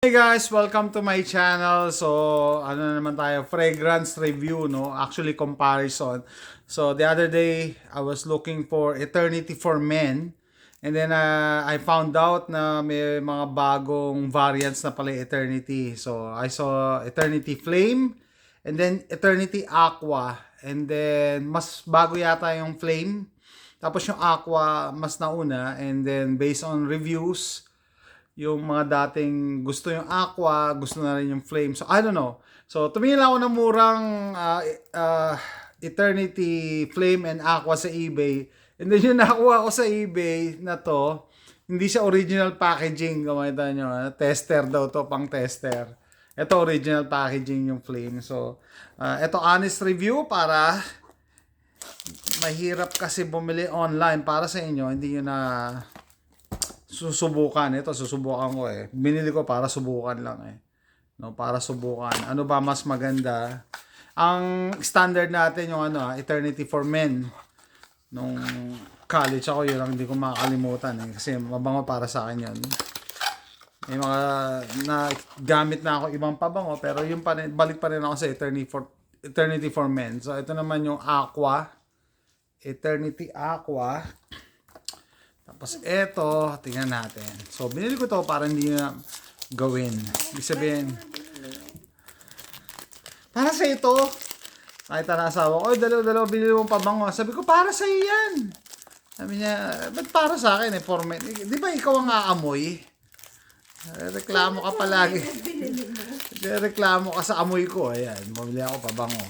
Hey guys, welcome to my channel. So, ano na naman tayo, fragrance review, no? Actually, comparison. So, the other day, I was looking for Eternity for Men. And then, I found out na may mga bagong variants na pala yung Eternity. So, I saw Eternity Flame and then Eternity Aqua. And then, mas bago yata yung Flame. Tapos yung Aqua, mas nauna. And then, based on reviews, yung mga dating gusto yung aqua, gusto na rin yung flame. So, I don't know. So, tumingin lang ako ng murang Eternity Flame and Aqua sa eBay. And then yung nakuha ko sa eBay na to, hindi siya original packaging. Kumakita nyo, tester daw to, pang tester. Ito original packaging yung flame. So, ito honest review para mahirap kasi bumili online para sa inyo. Hindi nyo na susubukan. Ito, susubukan ko eh. Binili ko para subukan lang eh. No, para subukan. Ano ba mas maganda? Ang standard natin yung Eternity for Men. Nung college ako, yun lang hindi ko makakalimutan eh. Kasi mabango para sa akin yun. May mga gamit na ako ibang pabango, pero yung pa rin, balik pa rin ako sa Eternity for Men. So, ito naman yung Aqua. Eternity Aqua. Tapos eto, tingnan natin. So, binili ko to para hindi na gawin. Ibig sabihin, para sa ito. Nakita na asawa ko, dalawa binili mong pabango. Sabi ko, para sa yan. Sabi niya, ba't para sa akin eh? For men. Di ba ikaw ang aamoy? Reklamo ka palagi. Reklamo ka sa amoy ko. Ayan, bumili ako pabango.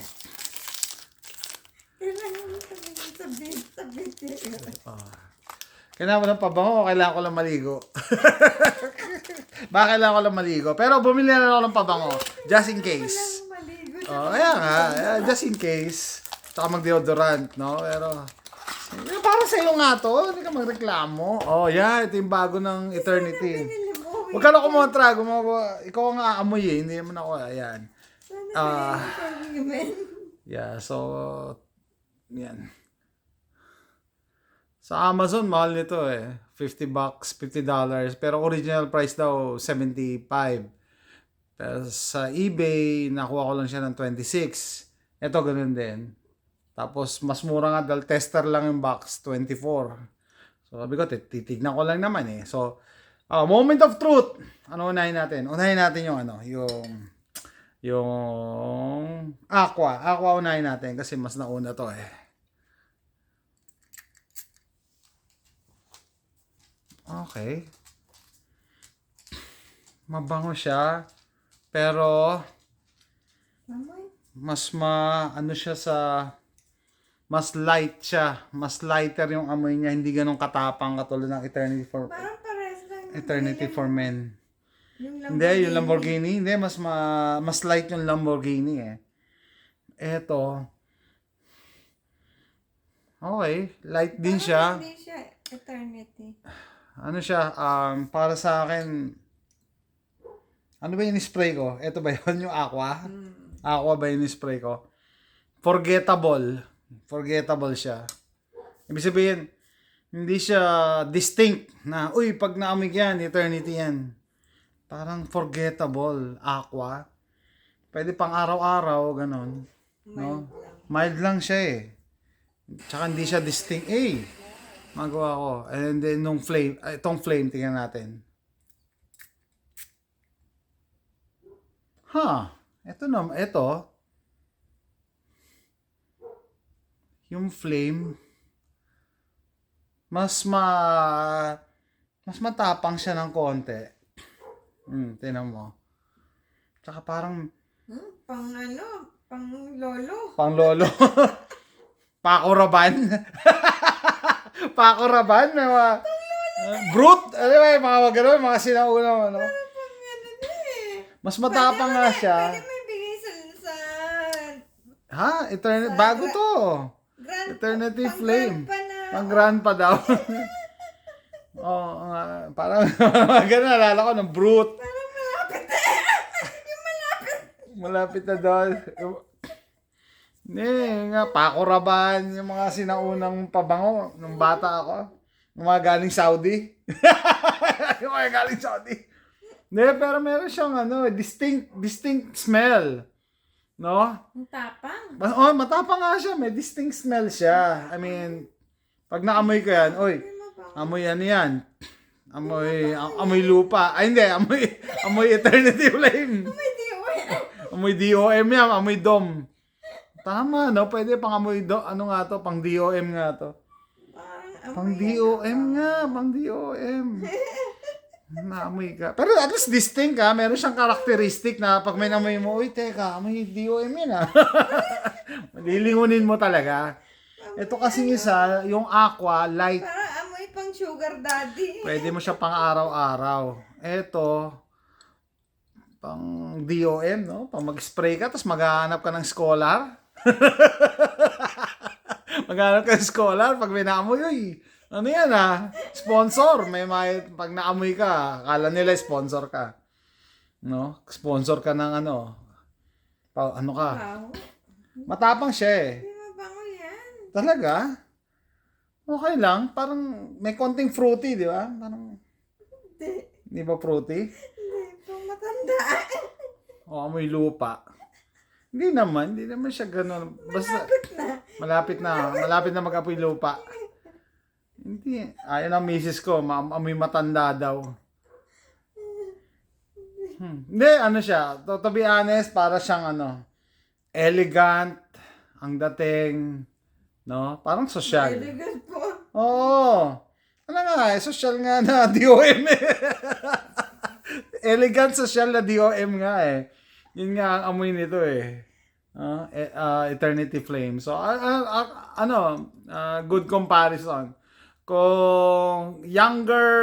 Kailangan mo ng pabango o kailangan ko lang maligo? Baka kailangan ko lang maligo. Pero bumili na ako ng pabango. Just in case. Oh, kaya nga. Just in case. Tsaka mag-deodorant, no? Pero, para sa iyo nga to. Hindi ka magreklamo. Oh, yeah. Ito yung bago ng Eternity. Huwag ka na kumontra. Ikaw ang aamoy eh. Hindi naman ako. Ayan. Yeah, so, yan. Sa Amazon, mahal nito eh. $50, $50. Pero original price daw, $75. Pero sa eBay, nakuha ko lang siya ng $26. Ito, ganun din. Tapos, mas mura nga dahil tester lang yung box, $24. So, sabi ko, titignan ko lang naman eh. So, moment of truth. Ano unahin natin? Unahin natin yung yung Aqua. Aqua unahin natin kasi mas nauna to eh. Okay. Mabango siya. Pero mas ano siya mas light siya. Mas lighter yung amoy niya. Hindi ganun katapang katulad ng Eternity for Men. Hindi, yung Lamborghini. Hindi, mas light yung Lamborghini eh. Eto. Okay. Light din siya. Hindi siya Eternity. Ano siya, para sa akin, ano ba yung spray ko? Ito ba yun, yung Aqua? Aqua ba yung spray ko? Forgettable. Forgettable siya. Ibig sabihin, hindi siya distinct na, uy, pag naamoy yan, Eternity yan. Parang forgettable, Aqua. Pwede pang araw-araw, ganon. No? Mild lang siya eh. Tsaka hindi siya distinct. Magawa ko. And then, nung flame, itong flame, tingnan natin. Ito naman, ito. Yung flame, mas matapang siya ng konti. Tingnan mo. Tsaka parang, Pang lolo. pang lolo. Paco Rabanne. Paco Rabanne, mga brute, ano ba yung mga gano'n, mga sinauna, ano? Mas matapang nga siya. Pwede mo ibigay sa Eternity, bago to. Eternity Flame. Pang grand pa daw. Parang gano'n, alala ko ng brute. Parang malapit yung malapit. Malapit na doon. Nga, Paco Rabanne, yung mga sinaunang pabango nung bata ako. Yung mga galing Saudi. Yung mga galing Saudi. Hindi, pero meron siyang distinct smell. No? Ang tapang. Oh, matapang nga siya. May distinct smell siya. I mean, pag naamoy ko yan, oy, Hindi mabango. amoy ano yan? Amoy lupa. Ay, hindi. Amoy eternity flame. May diwan. Amoy DOM yan. Amoy DOM. Tama, no? Pwede pang amoy ano nga to? Pang DOM nga to. Parang Pang amoy DOM nga. Pang DOM. Naamoy ka. Pero at least distinct ka. Meron siyang characteristic na pag may namoy mo, uy, teka, amoy DOM yun ah. Lilingunin mo talaga. Ito kasing isa, yung aqua, light. Parang amoy pang sugar daddy. Pwede mo siya pang araw-araw. Ito, pang DOM, no? Pang mag-spray ka, tapos maghahanap ka ng scholar. Maghahanap ka ng scholar, pag may naamoy, uy, ano yan ah? Sponsor. Pag naamoy ka, akala nila sponsor ka. No? Sponsor ka ng ano. Ano ka? Wow. Matapang siya eh. Hindi mabango yan. Talaga? Okay lang. Parang may konting fruity, di ba? Parang, Hindi. di ba fruity? Hindi. Pang matanda. O amoy lupa. Hindi naman siya ganun. Basta, Malapit na. malapit na mag-apoy lupa. Hindi. Ayun ang misis ko, amoy matanda daw. Hindi, ano siya. To be honest, para siyang elegant, ang dating, no? Parang social. Elegant po. Oo. Ano nga social nga na DOM eh. Elegant social na DOM nga eh. Yun nga ang amoy nito eh. Eternity Flame. So, good comparison. Kung younger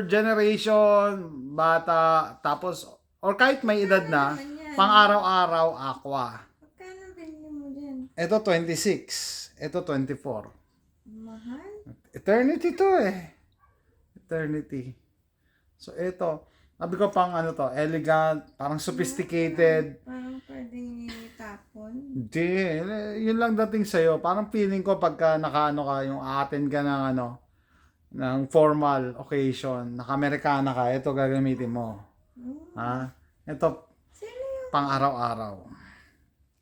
generation, bata, tapos, or kahit may edad na, pang araw-araw, aqua. Magkano binili mo dyan? Ito 26. Ito 24. Mahal? Eternity to eh. Eternity. So, ito. Sabi ko pang elegant, parang sophisticated. Parang pwedeng itapon. Hindi. Yun lang dating sa'yo. Parang feeling ko pagka nakaano ka, yung a-attend ka ng ng formal occasion, naka-Amerikana ka, ito gagamitin mo. Ha? Ito, Sino yung pang araw-araw.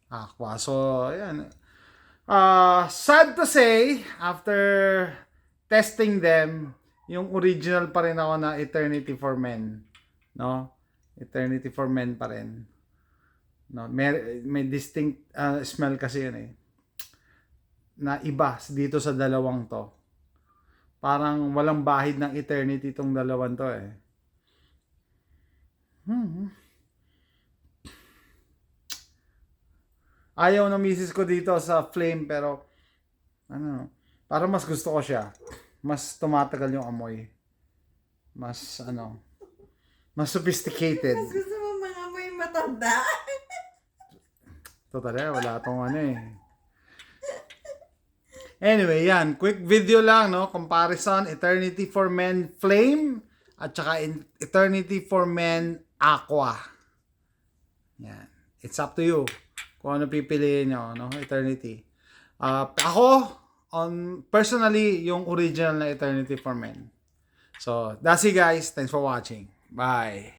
Aqua. So, ayan. Sad to say, after testing them, yung original pa rin ako na Eternity for Men. No? Eternity for Men pa rin. No? May distinct smell kasi yun eh. Na iba dito sa dalawang to. Parang walang bahid ng eternity itong dalawang to eh. Ayaw ng misis ko dito sa flame pero parang mas gusto ko siya. Mas tumatagal yung amoy. Mas mas sophisticated. mas gusto mo mga may matanda? Totally, wala tong eh. Anyway, yan. Quick video lang, no? Comparison, Eternity for Men Flame at saka Eternity for Men Aqua. Yan. It's up to you kung ano pipiliin nyo, no? Eternity. Ako, personally, yung original na Eternity for Men. So, that's it guys. Thanks for watching. Bye.